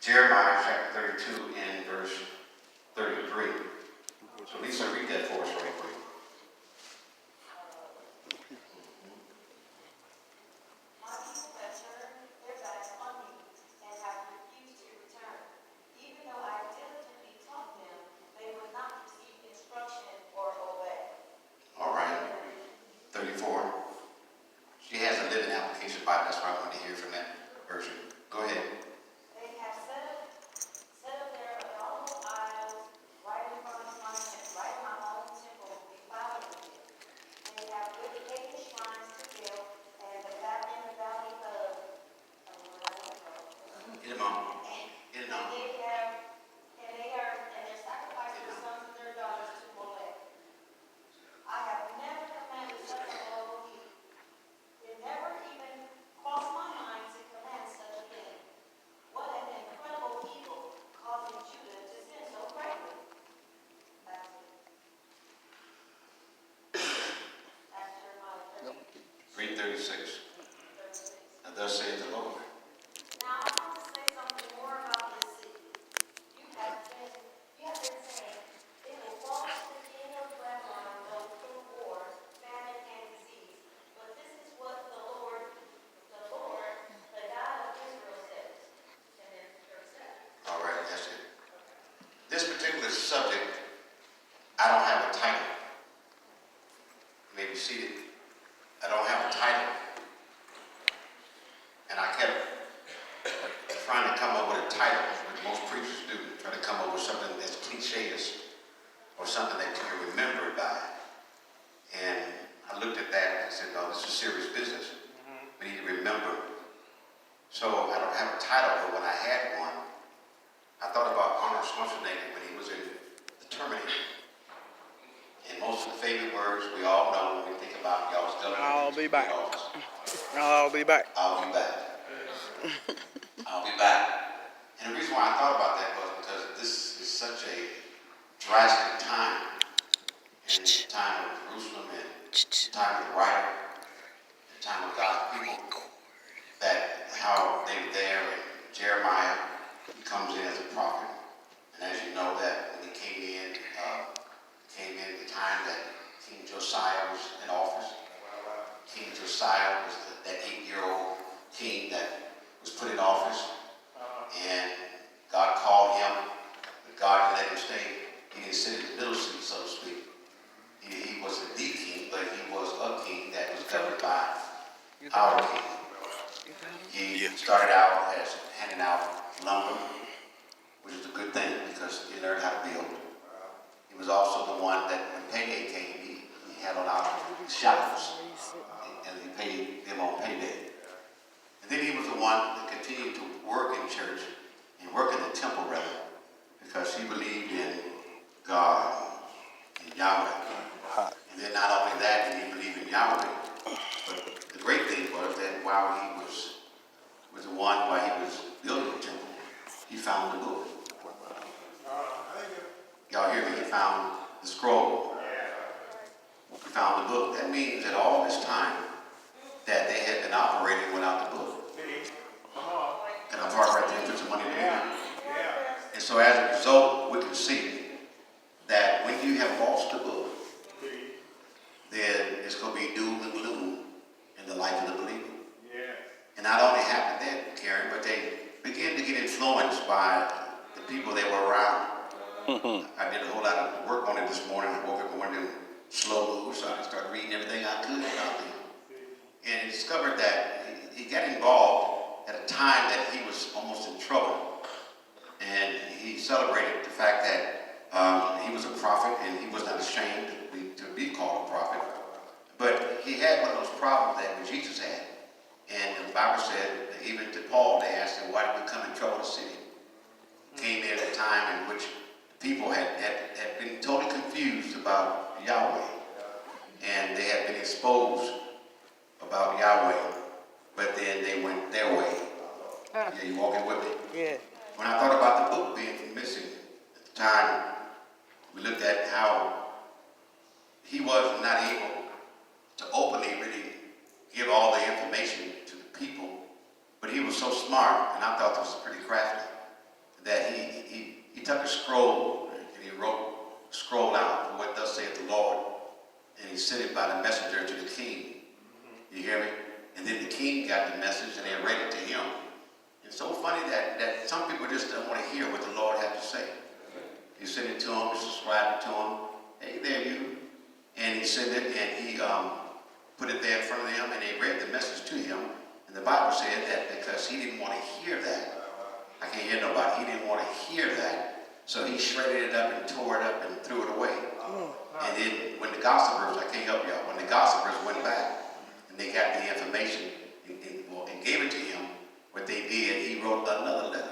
Jeremiah chapter 32 and verse 33. So Lisa, read that for us real quick. All right, 34. She has a Living Application Bible. That's why I wanted to hear from that version. Go ahead. Get him on. Get him on. Read 36. And thus saith the Lord. All right, that's it. This particular subject, I don't have a title. You may be seated. I don't have a title. And I kept trying to come up with a title, which most preachers do, try to come up with something that's cliché-ish or something that you can remember it by. And I looked at that and I said, no, this is serious business. We need to remember. So I don't have a title, but when I had one, I thought about Arnold Schwarzenegger when he was in The Terminator. And most of the favorite words we all know when we think about y'all still. I'll be back. I'll be back. I'll be back. I'll be back. And the reason why I thought about that was because this is such a drastic time. In the time of Jerusalem and the time of the writer, the time of God's people, that how they were there, and Jeremiah, he comes in as a prophet. And as you know that when he came in at the time that King Josiah was in office. King Josiah was that 8-year-old king that was put in office. And God called him, but God let him stay. He didn't sit in the middle seat, so to speak. He wasn't the king, but he was a king that was governed by our king. He started out as handing out lumber, which is a good thing because he learned how to build. He was also the one that when payday came, he handled out showers, and he paid them on payday. And then he was the one that continued to work in church and work in the temple rather, because he believed in God and Yahweh. And then not only that, did he believe in Yahweh, but the great thing was that while he was building the temple, he found the book. Y'all hear me? He found the scroll. He found the book. That means that all this time that they had been operating without the book. And I park right there and put some money in there. And so as a result, we can see that when you have lost the book, then it's going to be doom and gloom in the life of the believer. And not only happened then, Karen, but they began to get influenced by the people they were around. I did a whole lot of work on it this morning. I woke up and went in slow move, so I started reading everything I could about them. And discovered that he got involved at a time that he was almost in trouble. And he celebrated the fact that he was a prophet and he was not ashamed to be called a prophet. But he had one of those problems that Jesus had. And the Bible said, even to Paul, they asked him, why did you come and trouble the city? He came in at a time in which people had been totally confused about Yahweh. And they had been exposed about Yahweh. But then they went their way. Yeah, you walking with me? Yeah. When I thought about the book being missing, at the time, we looked at how he was not able to openly really give all the information to the people, but he was so smart, and I thought this was pretty crafty. that he took a scroll and he wrote a scroll out for what thus saith the Lord, and he sent it by the messenger to the king. You hear me? And then the king got the message and they read it to him. It's so funny that some people just don't want to hear what the Lord had to say. He sent it to him, he subscribed it to him. Hey there, you. And he sent it and he put it there in front of them and they read the message to him. And the Bible said that because he didn't want to hear that. I can't hear nobody. He didn't want to hear that. So he shredded it up and tore it up and threw it away. And then when the gossipers, I can't help y'all, when the gossipers went back and they got the information and gave it to him, what they did, he wrote another letter.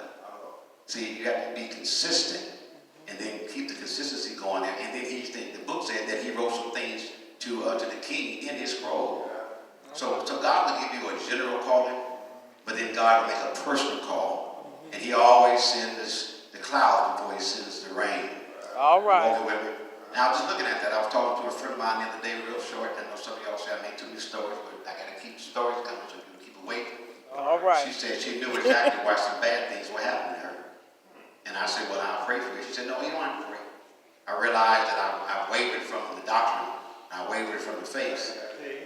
See, you have to be consistent and then keep the consistency going there. And then the book said that he wrote some things to the king in his scroll. So God will give you a general calling, but then God will make a personal call. And he always sends the clouds before he sends the rain. All right. Walking with me. Now, I was just looking at that. I was talking to a friend of mine the other day, real short. I know some of y'all say I make too many stories, but I got to keep the stories coming so people keep awake. All right. She said she knew exactly why some bad things were happening to her. And I said, well, I'll pray for you. She said, no, you don't have to pray. I realized that I wavered from the doctrine. I wavered from the faith.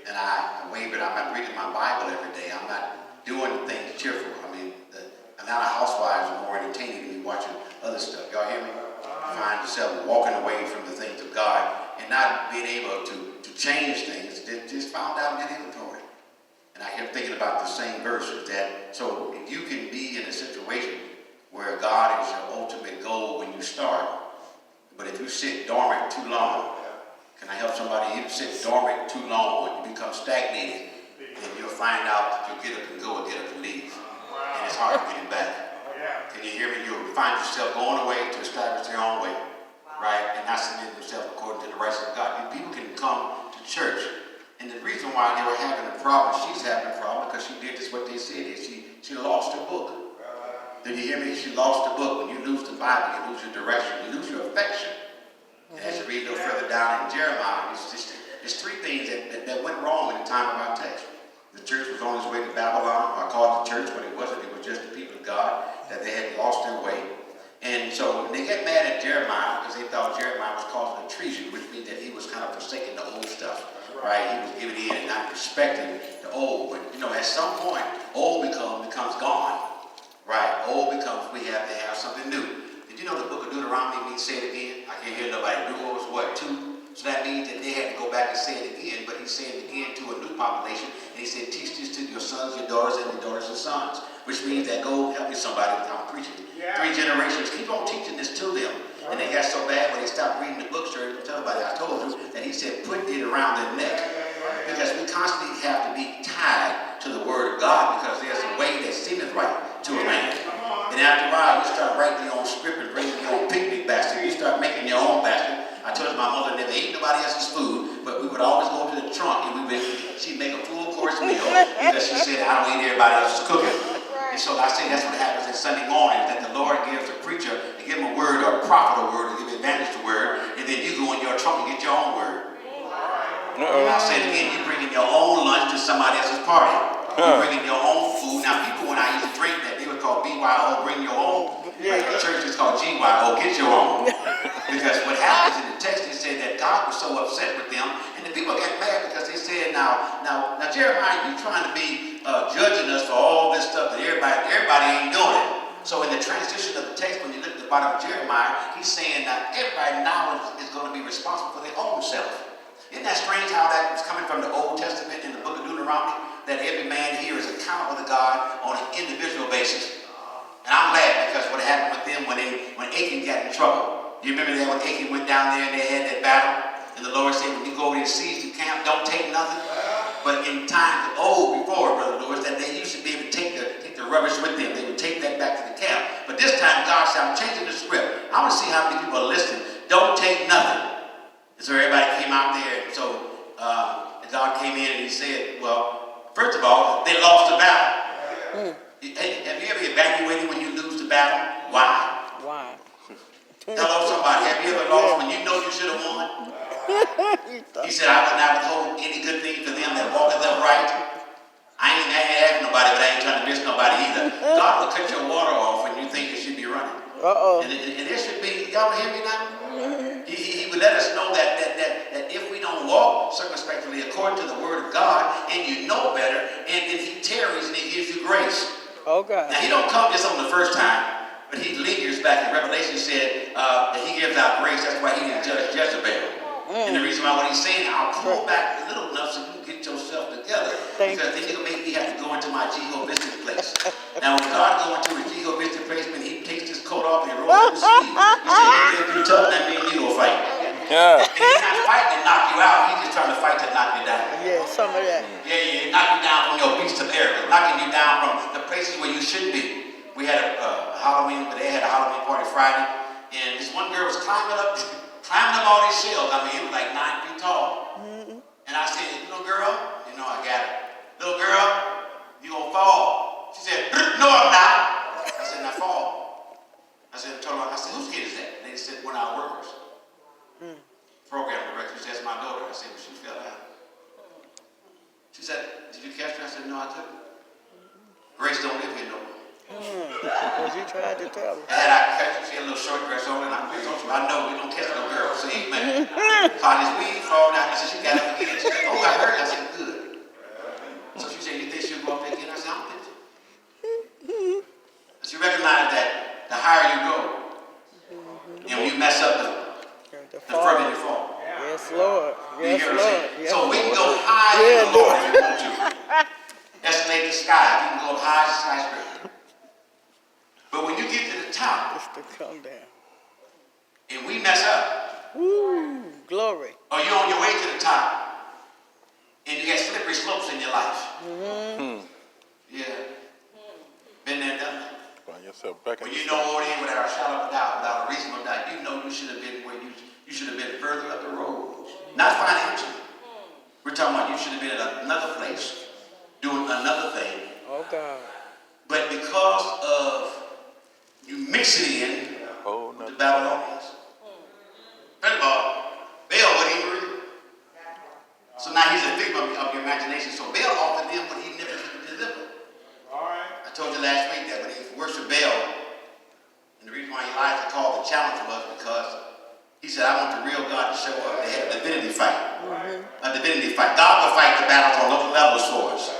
And I wavered. I'm not reading my Bible every day. I'm not doing things cheerful. I mean, a lot of housewives are more entertaining than me watching other stuff. Y'all hear me? Find yourself walking away from the things of God and not being able to change things. Just found out in inventory. And I kept thinking about the same verse with that. So if you can be in a situation where God is your ultimate goal when you start, but if you sit dormant too long, can I help somebody? You sit dormant too long, when you become stagnated, then you'll find out that you'll get up and go or get up and leave. And it's hard to get it back. Can you hear me? You'll find yourself going away to establish your own way, right? And not submitting yourself according to the rights of God. People can come to church, and the reason why they were having a problem, she's having a problem because she did just what they said is she lost her book. Did you hear me? She lost the book. When you lose the Bible, you lose your direction, you lose your affection. And as you read a little further down in Jeremiah, there's three things that went wrong in the time of our text. The church was on its way to Babylon. I called it the church, but it wasn't. It was just the people of God, that they had lost their way. And so they get mad at Jeremiah because they thought Jeremiah was causing a treason, which means that he was kind of forsaking the old stuff, right? He was giving in and not respecting the old. But, at some point, old becomes gone, right? Old becomes, we have to have something new. Did you know the book of Deuteronomy means say it again? I can't hear nobody. New was what? 2? So that means that they had to go back and say it again, but he said it again to a new population, and he said, teach this to your sons, your daughters, and your daughters and sons, which means that go help me somebody, I'm preaching. 3 generations, keep on teaching this to them. And they got so bad when they stopped reading the book, sure, don't tell nobody, I told you, that he said, put it around their neck. Because we constantly have to be tied to the word of God, because there's a way that seemeth right to a man. And after a while, you start writing your own script and bringing your own picnic basket. You start making your own basket. I told my mother never ate nobody else's food, but we would always go to the trunk and she'd make a full course meal because she said, I don't eat everybody else's cooking. And so I say that's what happens on Sunday morning, that the Lord gives a preacher to give him a word or a prophet a word, to give advantage to word, and then you go in your trunk and get your own word. And I'll say it again, you bringing your own lunch to somebody else's party. You're bringing your own food. Now people, when I used to drink that, they would call BYO, bring your own. Like the church is called GYO, get your own. Because what happens in the text, they say that God was so upset with them, and the people got mad because they said, now Jeremiah, you trying to be judging us for all this stuff that everybody ain't doing it. So in the transition of the text, when you look at the bottom of Jeremiah, he's saying that everybody now is going to be responsible for their own self. Isn't that strange how that was coming from the Old Testament in the book of Deuteronomy? That every man here is accountable to God on an individual basis. And I'm glad because what happened with them when Achan got in trouble. Do you remember that when Achan went down there and they had that battle? And the Lord said, when you go over there and siege the camp, don't take nothing. But in times before, Brother Lewis, that they used to be able to take the rubbish with them. They would take that back to the camp. But this time, God said, I'm changing the script. I want to see how many people are listening. Don't take nothing. And so everybody came out there. And so God came in and he said, well, first of all, they lost the battle. Have you ever evaluated when you lose the battle? Why? Hello, somebody. Have you ever lost when you know you should have won? He said, I would not withhold any good thing for them that walketh upright. I ain't having nobody, but I ain't trying to miss nobody either. God will cut your water off when you think it should be running. Uh-oh. And there should be, y'all hear me now? He would let us know that if we don't walk circumspectly according to the word of God, and you know better, and then he tarries and he gives you grace. Okay. Now he don't come just on the first time, but he lingers back in Revelation said that he gives out grace. That's why he didn't judge Jezebel. And the reason why what he's saying, I'll pull back a little enough so you can get yourself together. Because then you'll make me have to go into my Jehovah's Witness place. Now when God go into his Jehovah's Witness place, when he takes his coat off and he rolls up his sleeve, he said, you've been too tough, that means you will fight. Yeah. And he's not fighting to knock you out, he's just trying to fight to knock you down. Yeah, some of that. Yeah, knock you down from your beast of arrogance, knocking you down from the places where you should be. We had a Halloween, but they had a Halloween party Friday, and this one girl was climbing up all these shelves. I mean, it was like 9 feet tall. And I said, little girl, you know I got it. Little girl, you gonna fall. She said, no, I'm not. I said, now fall. I said, whose kid is that? And they said, one of our workers. Program director said, that's my daughter. I said, well, she fell down. She said, did you catch her? I said, no, I took her. Grace don't live here no more. Because you tried to tell me. And I catch her, she had a little short dress on, and I know we don't catch no girl. See, man. Caught this weed fall down. I said, she got up again. She said, oh, I heard it. I said, good. So she said, you think she'll go up there again? I said, I don't think so. But she recognized that the higher you go, and when you mess up, the further you fall. Yes, Lord. Yes, Lord. Yes, so we can Lord. go high in the Lord if you want to. Escalate the sky. You can go up high as a skyscraper. But when you get to the top, Just to come down. and we mess up, Woo, glory. or you're on your way to the top, and you got slippery slopes in your life. Yeah. Been there, done that. Find yourself back in When the you know what in without a shadow of a doubt, without a reasonable doubt, you know you should have been where you should have been further up the road. Not financially. We're talking about you should have been at another place, doing another thing. Oh, God. But because of you mix it in with the Babylonians. First of all, Baal wasn't even real. So now he's a victim of your imagination. So Baal offered them what he never could deliver. I told you last week that when he worshiped Baal, and the reason why Elijah called the challenge was because he said, I want the real God to show up. They had a divinity fight. A divinity fight. God will fight the battles on local levels for us.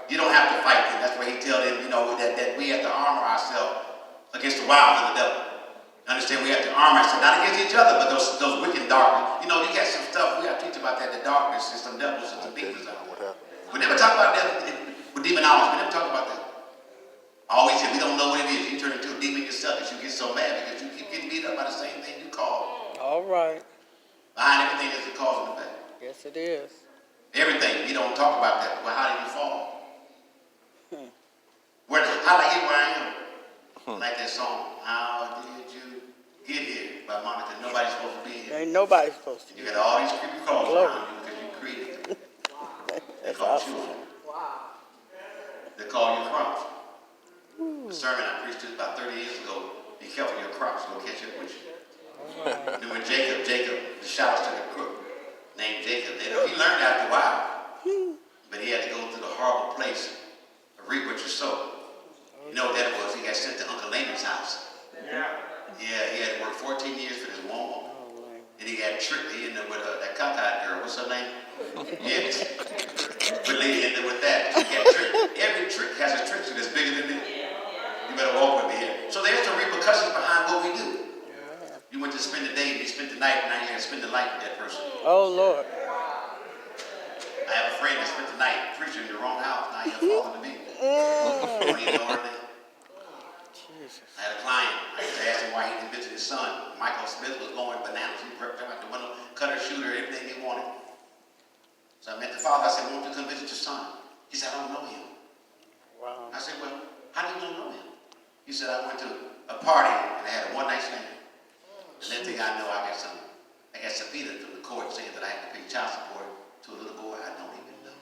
You don't have to fight them. That's why he tells them, that we have to armor ourselves against the wiles of the devil. Understand, we have to arm ourselves, not against each other, but those wicked darkness. You got some stuff, we have to teach about that, the darkness and some devils and some demons out there. We never talk about that with demonology. We never talk about that. I always say, we don't know what it is. You turn into a demon yourself because you get so mad because you keep getting beat up by the same thing you call. All right. Behind everything is a cause and effect. Yes, it is. Everything. We don't talk about that. Well, how did you fall? How did I get where I am? Like that song, How Did You Get Here by Monica. Nobody's supposed to be here. Ain't nobody supposed to. You got all these creepy calls around you because you created them. They call you. Wow. They call you crops. The sermon I preached this about 30 years ago, be careful your crops, will catch up with you. And then when Jacob, the shouts to the crook named Jacob, he learned after a while. But he had to go through the horrible place of reap what you sow. You know what that was? He got sent to Uncle Laman's house. Yeah, he had to work 14 years for this woman. And he got tricked. He ended up with that cockeyed girl. What's her name? Yes. But he ended up with that. He got tricked. Every trick has a trick that's bigger than this. You better walk with me here. So there's some repercussions behind what we do. You went to spend the day and you spent the night, and now you're going to spend the life with that person. Oh, Lord. I have a friend that spent the night preaching in the wrong house. Now you're falling to me. Don't even know her name. Jesus. I had a client. I used to ask him why he didn't visit his son. Michael Smith was going bananas. He ripped out the window, cut her, shoot her, everything he wanted. So I met the father. I said, won't you come visit your son? He said, I don't know him. Wow. I said, well, how do you not know him? He said, I went to a party and I had a one-night stand. And then thing I know, I got subpoenaed from the court saying that I had to pay child support to a little boy I don't even know.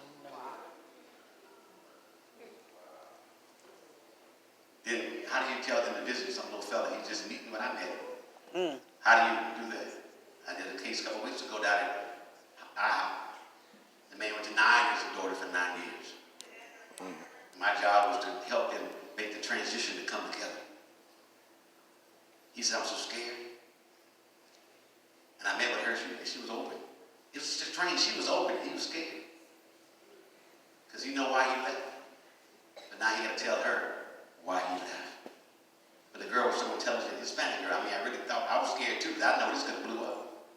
Then how do you tell them to visit some little fella he's just meeting when I met him? How do you do that? I did a case a couple weeks ago down at our house. The man went to 9 years of daughter for 9 years. My job was to help him make the transition to come together. He said, I'm so scared. And I met with her, she was open. It was just strange, she was open, he was scared. Because you know why he left. But now he got to tell her why he left. But the girl was so intelligent, Hispanic girl, I mean, I really thought, I was scared too, because I know this could have blew up.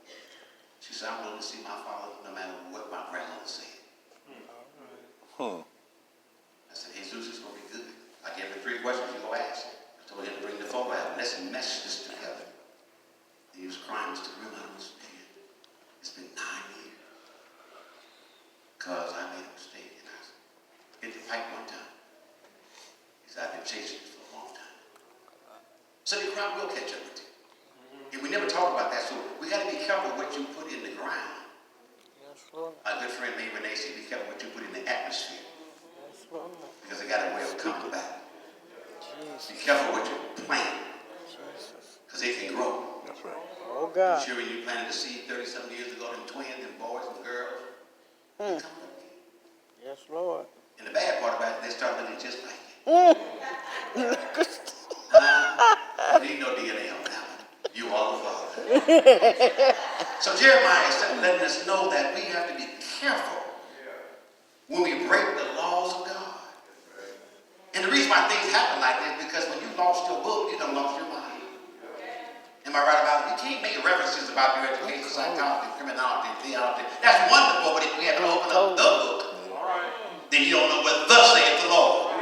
She said, I'm willing to see my father no matter what my grandmother said. I said, Jesus is going to be good. I gave her 3 questions you go ask. I told him to bring the photo out. Let's mesh this together. He was crying, Mr. Grimm, I don't understand. It's been 9 years. Because I made a mistake. And I hit the pipe one time. He said, I've been chasing this for a long time. So the crowd will catch up with you. And we never talk about that. So we got to be careful what you put in the ground. Yes, Lord. My good friend named Renee said, be careful what you put in the atmosphere. Yes, Lord. Because it got a way of coming back. Jesus. Be careful what you plant. Jesus. Because it can grow. That's right. Oh, God. I'm sure when you planted a seed 30-some years ago, them twins and boys and girls, they come up again. Yes, Lord. And the bad part about it, they start looking just like you. You need no DNA on that one. You are the Father. So Jeremiah is letting us know that we have to be careful when we break the laws of God. And the reason why things happen like this is because when you lost your book, you done lost your mind. Am I right about it? You can't make references about your education, psychology, criminology, theology. That's wonderful, but if we haven't opened up the book, then you don't know what thus saith the Lord.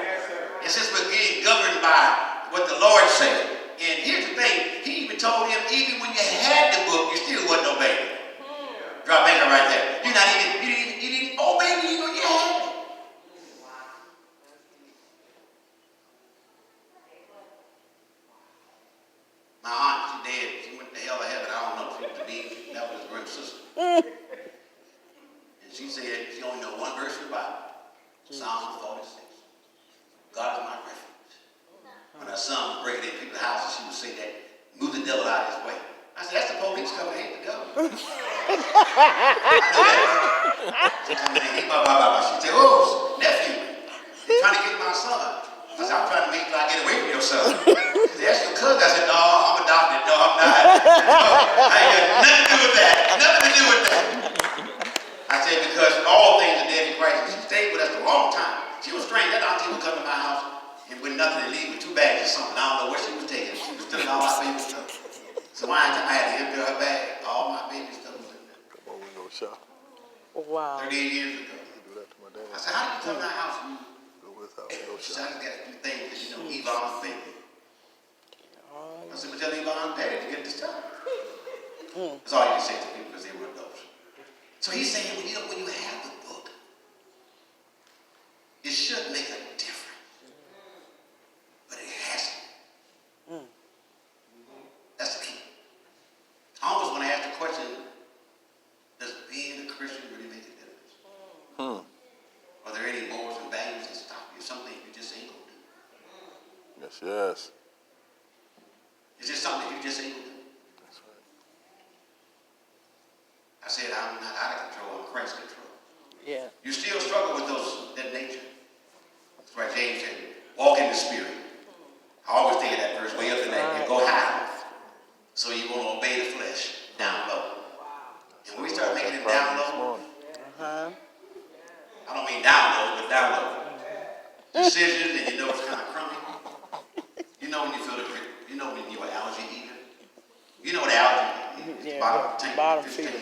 It's just we're being governed by what the Lord said. And here's the thing, he even told him, even when you had the book, you still wasn't obeying. Drop anchor right there. You didn't obey me even when you had it. My aunt, she dead. She went to hell or heaven. I don't know. She was a demon. That was his grim sister. And she said she only know one verse of the Bible. Psalm 46. God is my refuge. When her son was breaking in people's houses, she would say that, move the devil out of his way. I said, that's the police coming. Ain't the devil. I know that. She come in and she said, oh, nephew, you're trying to get my son. I said, I'm trying to make sure I get away from your son. She said, that's your cousin. I said, no, I'm adopted. No, I'm not. No, I ain't got nothing to do with that. Nothing to do with that. I said, because all things are dead in Christ. And she stayed with us a long time. She was strange. That auntie would come to my house and with nothing to leave with 2 bags or something. I don't know where she was taking. She was stealing all my baby stuff. So I had to empty her bag. All my baby stuff was in there. Come on, we go shop. Wow. 38 years ago. You do that to my dad. I said, how did you come to our house? Go with us. Go She shop. said, I just got to do things because, you know, Yvonne's baby. I said, but tell Yvonne, Daddy, to get the stuff. That's all you can say to people because they were adults. So he's saying, when you have the book, it should make a difference. But it hasn't. That's the key. I always want to ask the question, does being a Christian really make a difference? Are there any morals and values that stop you? Something you just ain't going to do? Yes, yes. Is there something you just ain't going to do? That's right. I said, I'm not out of control, I'm Christ control. Yeah. You still struggle with that nature. That's why James said, walk in the Spirit. I always think of that verse way up in that. You go high. So you want to obey the flesh down low. And when we start making it down low, I don't mean down low, but down low. Decisions and you know it's kind of crummy. You know when you feel the grip. You know when you're an algae eater. You know what algae is. Yeah. Bottom feeder.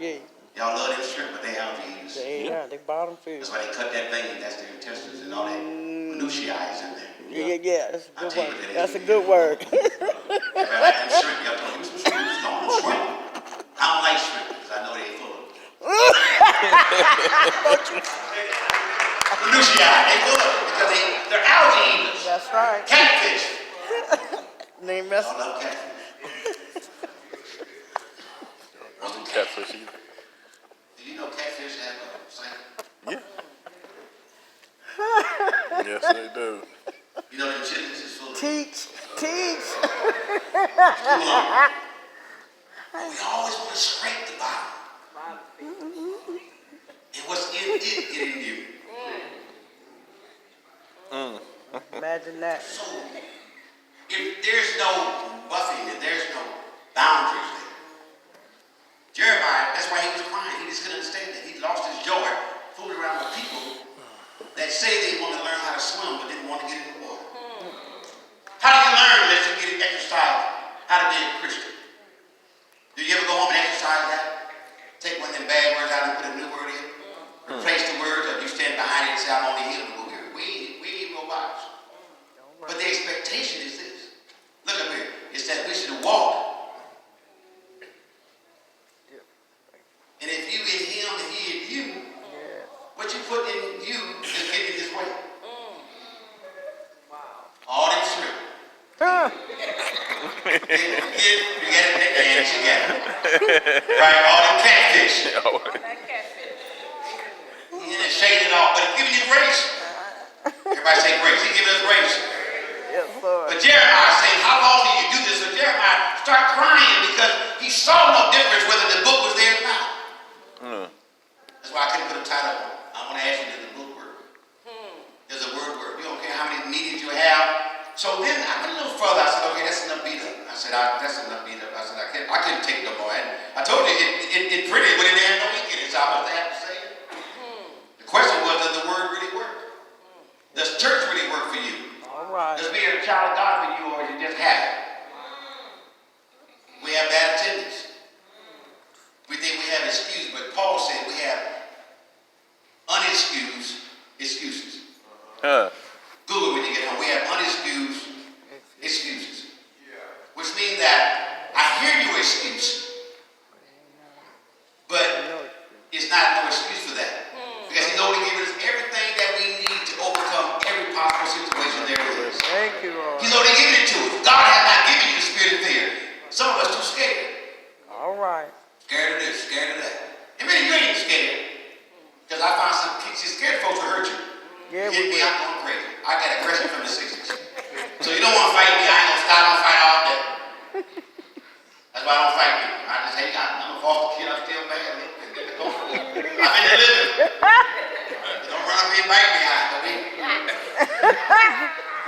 Yeah. Y'all love them shrimp, but they algae eaters. They bottom feeder. That's why they cut that thing, that's their intestines and all that minutiae is in there. Yeah. That's a good word. That's a good word. If I like them shrimp, y'all told me some shrimp. No, shrimp. I don't like shrimp because I know they full of minutiae. They full of it because they're algae eaters. That's right. Catfish. They mess. I love catfish. I do catfish either. Do you know catfish have a cycle? Yeah. Yes, they do. You know them chickens is full of Teach. We always want to scrape the bottom. And what's in it get in you. Imagine that. So, if there's no buffing and there's no boundaries there. Jeremiah, that's why he was crying. He just couldn't understand it. He lost his joy fooling around with people that say they want to learn how to swim but didn't want to get in the water. How do you learn unless you get exercise how to be a Christian? Do you ever go home and exercise that? Take one of them bad words out and put a new word in? Replace the words, or you stand behind it and say, I'm only human. We ain't robots. But the expectation is this. Look up here. It's that we should walk. And if you in him and he in you, what you put in you is getting his way. All them shrimp. You get it, and you got it. Right? All them catfish. He ain't shaking it off, but he's giving you grace. Everybody say grace. He's giving us grace. Yes, Lord. But Jeremiah saying, how long do you do this? So Jeremiah started crying because he saw no difference whether the book was there or not. That's why I couldn't put a title on. I want to ask you, does the book work? Does the word work? You don't care how many meetings you have. So then I went a little further. I said, okay, that's enough beat up. I said, that's enough beat up. I said, I couldn't take no more. I told you, it printed when it had no ink in it, so I must have to say it. The question was, does the word really work? Does church really work for you? All right. Does being a child of God for you, or is it just habit? We have bad attendance. We think we have excuses, but Paul said we have unexcused excuses. Google when you get home. We have unexcused excuses. Which means that I hear your excuse, but it's not no excuse for that. Because he's only given us everything that we need to overcome every possible situation there is. Thank you, Lord. He's only given it to us. God has not given you the spirit of fear. Some of us too scared. All right. Scared of this, scared of that. And really, you ain't scared. Because I found some kids, scared folks will hurt you. Yeah, You hit we me, will. I'm going crazy. I got aggression from the 60s. So you don't want to fight me, I ain't going to stop, I'm going to fight all day. That's why I don't fight people. I just hate, I'm a foster kid, I'm still mad. I've been delivered. Don't run up here and bite me,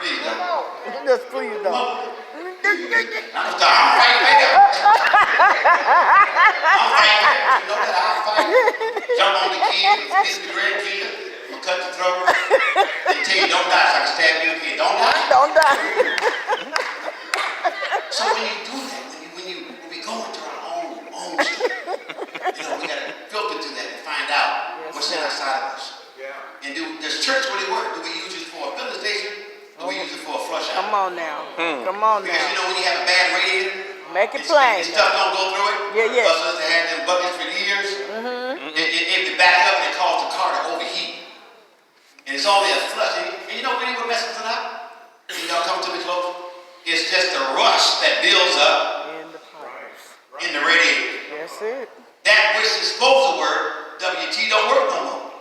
please don't. Just please don't. I'm fighting back. I'm fighting back. You know that I'll fight. Jump on the kid, miss the grandkid, or cut your throat. They tell you don't die so I can stab you again. Don't die. Don't die. So when you do that, when we go into our own stuff, we gotta filter through that and find out what's inside of us. And does church really work? Do we use it for a filling station? Or do we use it for a flush out? Come on now. Come on Because now. when you have a bad radiator, Make it plain. and stuff don't go through it. Yeah. Us that had them buckets for years. It back up and it caused the car to overheat. And it's only a flush. And you know really what messes it up? And y'all come to me close. It's just the rust that builds up In the pipes. in the radiator. That's it. That which is supposed to work, WT don't work no more.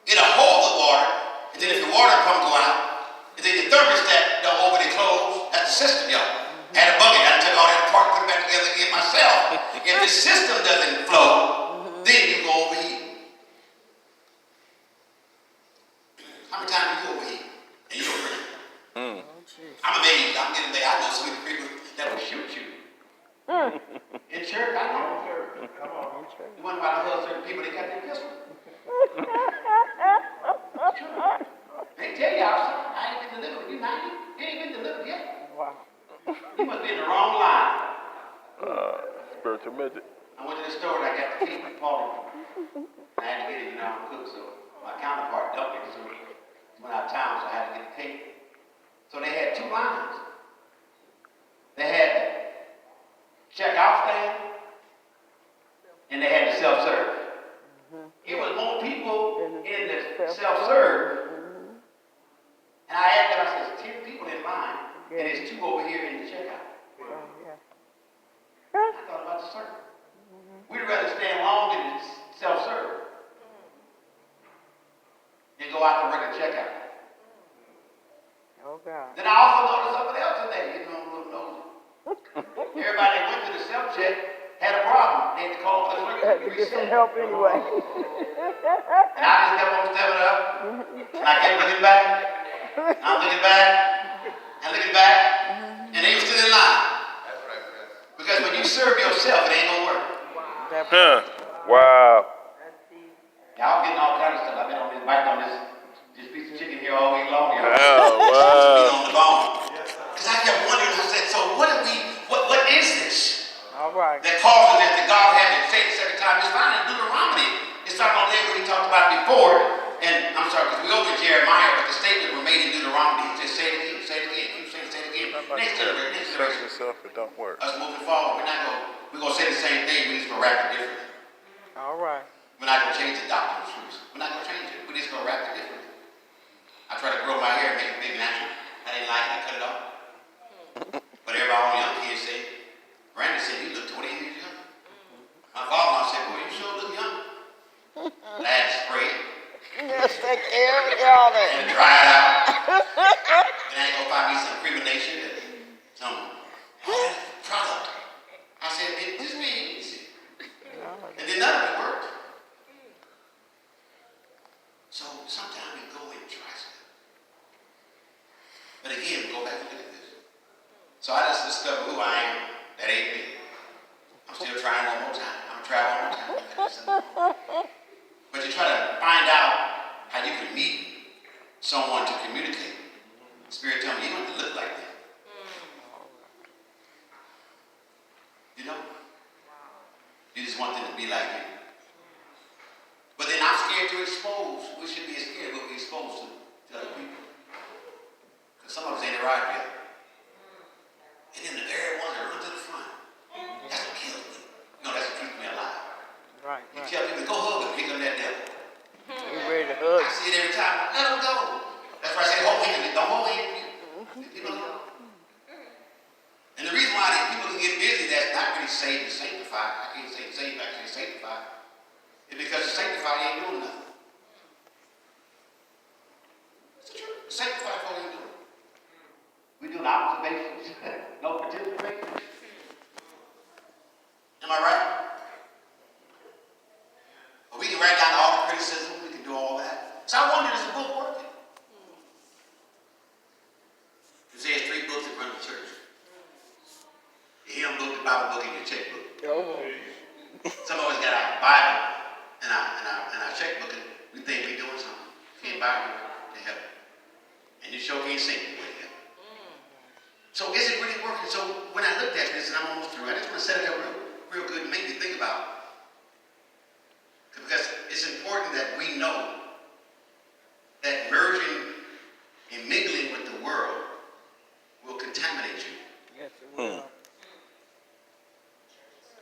It'll hold the water, and then if the water pump go out, and then the thermostat don't overly close, that's the system, y'all. Had a bucket, I took all that apart, put it back together again myself. If the system doesn't flow, then you go overheat. How many times do you overheat? And you don't really. I'm amazed. I'm getting amazed. I know some people that will shoot you. In church, I know. Come on. You wonder why I love certain people, they got their pistol. They tell y'all something. I ain't been delivered. You 90? You ain't been delivered yet. Wow. You must be in the wrong line. Spiritual midget. I went to the store and I got the cake with Paul. I had to get it, I'm a cook, so my counterpart dumped it, so he went out of town, so I had to get the cake. So they had two lines. They had the checkout stand, and they had the self-serve. It was more people in the self-serve. And I asked them, I said, there's 10 people in line, and there's 2 over here in the checkout. I thought about the serve. We'd rather stand long in the self-serve than go out the regular checkout. Oh, God. Then I also noticed something else today, a little nosy. Everybody that went to the self-check had a problem. They had to call for the Had to get some help anyway. And I just kept on stepping up, and I kept looking back. I'm looking back, and looking back, and they were still in line. you serve yourself, it ain't gonna work. Huh. Wow. Y'all getting all kinds of stuff. I've been on this bike on this piece of chicken here all week long. Y'all. Oh, wow. On the bone. Because I kept wondering, I said, so what is this? All right. That causes it that God had to say this every time? It's found in Deuteronomy. It's talking about what he talked about before. And I'm sorry, because we opened Jeremiah, but the statements were made in Deuteronomy. He said, say it again, say it again, keep saying, say it again. Next generation. Yourself, it don't work. Us moving forward, we're gonna say the same thing, we just gonna rap it differently. All right. We're not gonna change the doctrine of truth. We're not gonna change it. We're just gonna rap it differently. I tried to grow my hair and make it big and natural. I didn't like it, I cut it off. But everybody, all the young kids say, Brandon said, you look 20 years young. My father-in-law said, boy, you sure look young. I had to spray it. Yes, take care of y'all then. And dry it out. And I ain't gonna find me some cremation and some product. I said, it just means. And then none of it worked. So sometimes we go and try stuff. But again, we go back and look at this. So I just discovered who I am. That ain't me. I'm still trying one more time. I'm trying one more time. But you try to find out how you can meet someone to communicate. The Spirit tell me, you don't have to look like that. You know? You just want them to be like you. But then I'm scared to expose. We should be scared of what we expose to other people. Because some of us ain't arrived yet. And then the very ones that run to the front, that's what kills me. No, that's what keeps me alive. Right, You right. tell people, go hug him, pick up that devil. You ready to hug? I see it every time. Let him go. That's why I say, hold him. Don't hold him. Leave him alone. And the reason why these people can get busy that's not really saved and sanctified, I can't say saved, I can say sanctified, is because the sanctified ain't doing nothing. It's the truth. The sanctified folk ain't doing it. We doing observations, no participation. Am I right? But we can write down all the criticism, we can do all that. So I wonder, is the book working? You say it's 3 books that run the church. The hymn book, the Bible book, and your checkbook. Oh. Some of us got our Bible and our checkbook, and we think we're doing something. Can't buy to heaven. And you sure can't sing your way to heaven. So is it really working? So when I looked at this, and I'm almost through, I just want to set it up real good and make me think about it. Because it's important that we know that merging and mingling with the world will contaminate you. Yes, it will.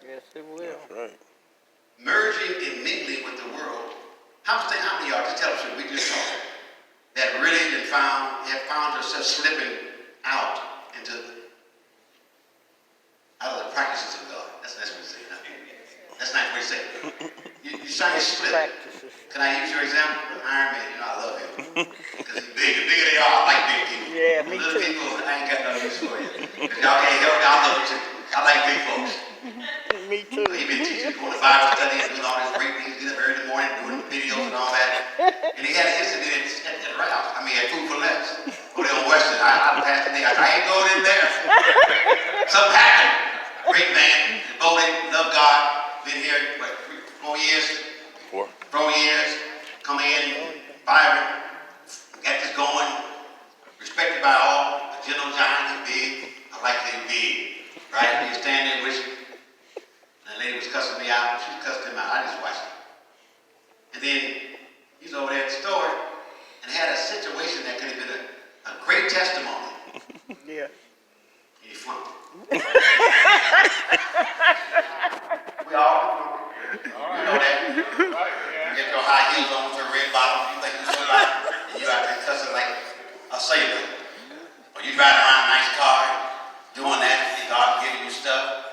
Yes, it will. That's right. Merging and mingling with the world. How many of y'all, just tell us, we just talk, that really have found yourself slipping out of the practices of God? That's what we say. That's not what we say. You trying to slip. Practices. Can I use your example? Iron Man, I love him. Because he's big. The bigger they are, I like big people. Yeah, me Little too. people, I ain't got no use for you. Because y'all can't help me, I love you too. I like big folks. Me too. He been teaching, going to Bible study, and doing all this great things, get up early in the morning, doing videos and all that. And he had an incident at Ralph's. At Food for Less. Over there on Western. I passed the day. I ain't going in there. Something happened. Great man, devoted, love God. Been here, 4 years? 4. 4 years. Come in, vibrant. Got this going. Respected by all. A gentle giant, he's big. I like him big. Right? He was standing there with you. And the lady was cussing me out. She cussed him out. I just watched it. And then he's over there at the store and had a situation that could have been a great testimony. Yeah. And he flunked it. We all flunked it. You know that. You get your high heels on with your red bottoms. You think you're somebody. And you out there cussing like a sailor. Or you driving around a nice car doing that. And God giving you stuff.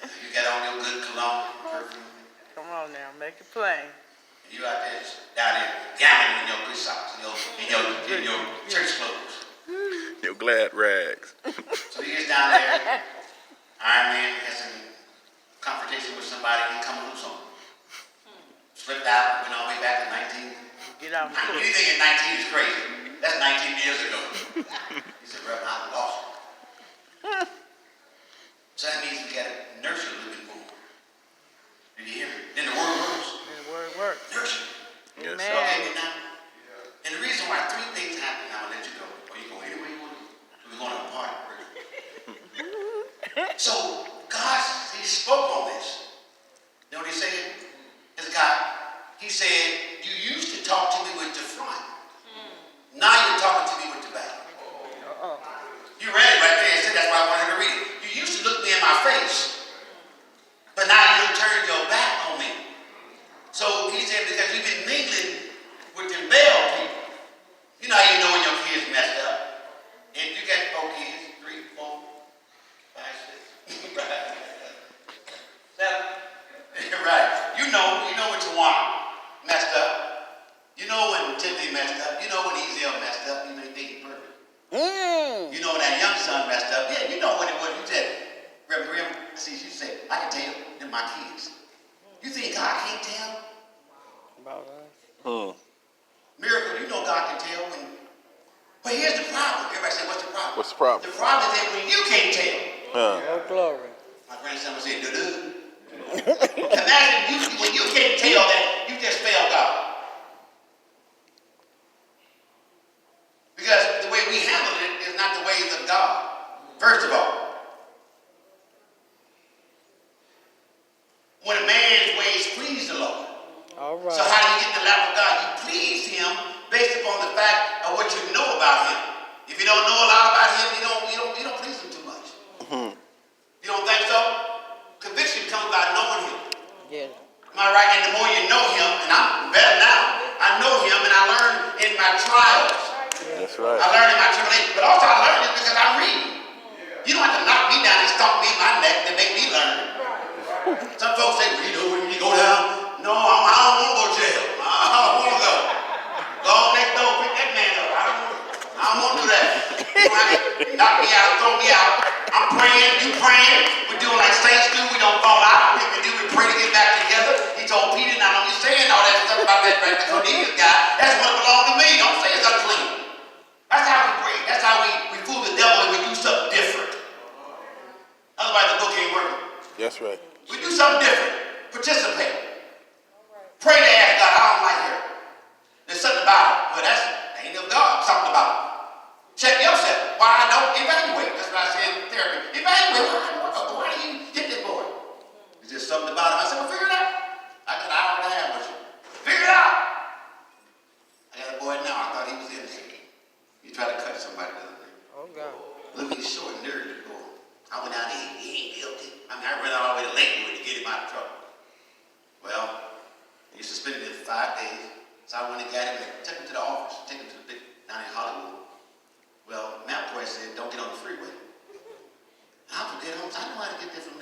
You got on your good cologne, perfume. Come on now, make it plain. And you out there down there gambling in your good socks, in your church clothes. Your glad rags. So he gets down there, Iron Man has some confrontation with somebody, he come loose on him. Slipped out, went all the way back to 19. Get out. Anything in 19 is crazy. That's 19 years ago. He said, Reverend, I lost it. So that means we got to nurture So God, he spoke on this. You know what he said? This guy, he said, you used to talk to me with the front. Now you're talking to me with the back. You read it right there and said that's why I wanted to read it. You used to look me in my face, but now you turned your back on me. So he said, because you've been mingling with them Baal people. You know how you know when your kids messed up. And you got 4 kids, 3, 4, 5, 6, right? 7. Right. You know when Tawana messed up. You know when Timothy messed up. You know when Ezel messed up. You know you think he's perfect. You know when that young son messed up. Yeah, you know what it was. You said, Reverend Grim, see, you said, I can tell they're my kids. You think God can't tell? About us. Miracle, you know God can tell when. But here's the problem. Everybody say, what's the problem? What's the problem? The problem is that when you can't tell. Oh, glory. My grandson would say, doo-doo. Imagine when you can't tell that, you just failed God. Because the way we handle it is not the ways of God. First of all, when a man's ways please the Lord. All right. So how do you get the lap of God? You please him based upon the fact of what you know about him. If you don't know a lot about him, you don't please him too much. You don't think so? Conviction comes by knowing him. Yes. Am I right? And the more you know him, and I'm better now, I know him and I learn in my trials. That's right. I learn in my tribulation. But also I learn it because I read. You don't have to knock me down and stomp me in my neck to make me learn. Some folks say, well, you know, when you go down, no, I don't want to go to jail. I don't want to go. Go on next door, pick that man up. I don't want to do that. You don't have to knock me out, throw me out. I'm praying, you praying. We're doing like saints do. We don't fall out. We pray to get back together. He told Peter, now don't be saying all that stuff about that Cornelius guy. That's what belongs to me. Don't say it's unclean. That's how we pray. That's how we fool the devil and we do something different. Otherwise the book ain't working. That's right. We do something different. Participate. Pray to ask God, I don't like her. There's something about it. Well, that ain't of God. Something about it. Check yourself. Why I don't evaluate. That's what I said in therapy. Evaluate. Why do you hit this boy? There's just something about him. I said, well, figure it out. I got an hour and a half with you. Figure it out. I got a boy now. I thought he was innocent. He tried to cut somebody the other day. Oh, God. Look, he's short and dirty, boy. I went down there, he ain't guilty. I mean, I ran all the way to Lakewood to get him out of trouble. Well, he suspended him for 5 days. So I went and got him and took him to the office, took him to the big, down in Hollywood. Well, MapQuest said, don't get on the freeway. And I forget, I know how to get there from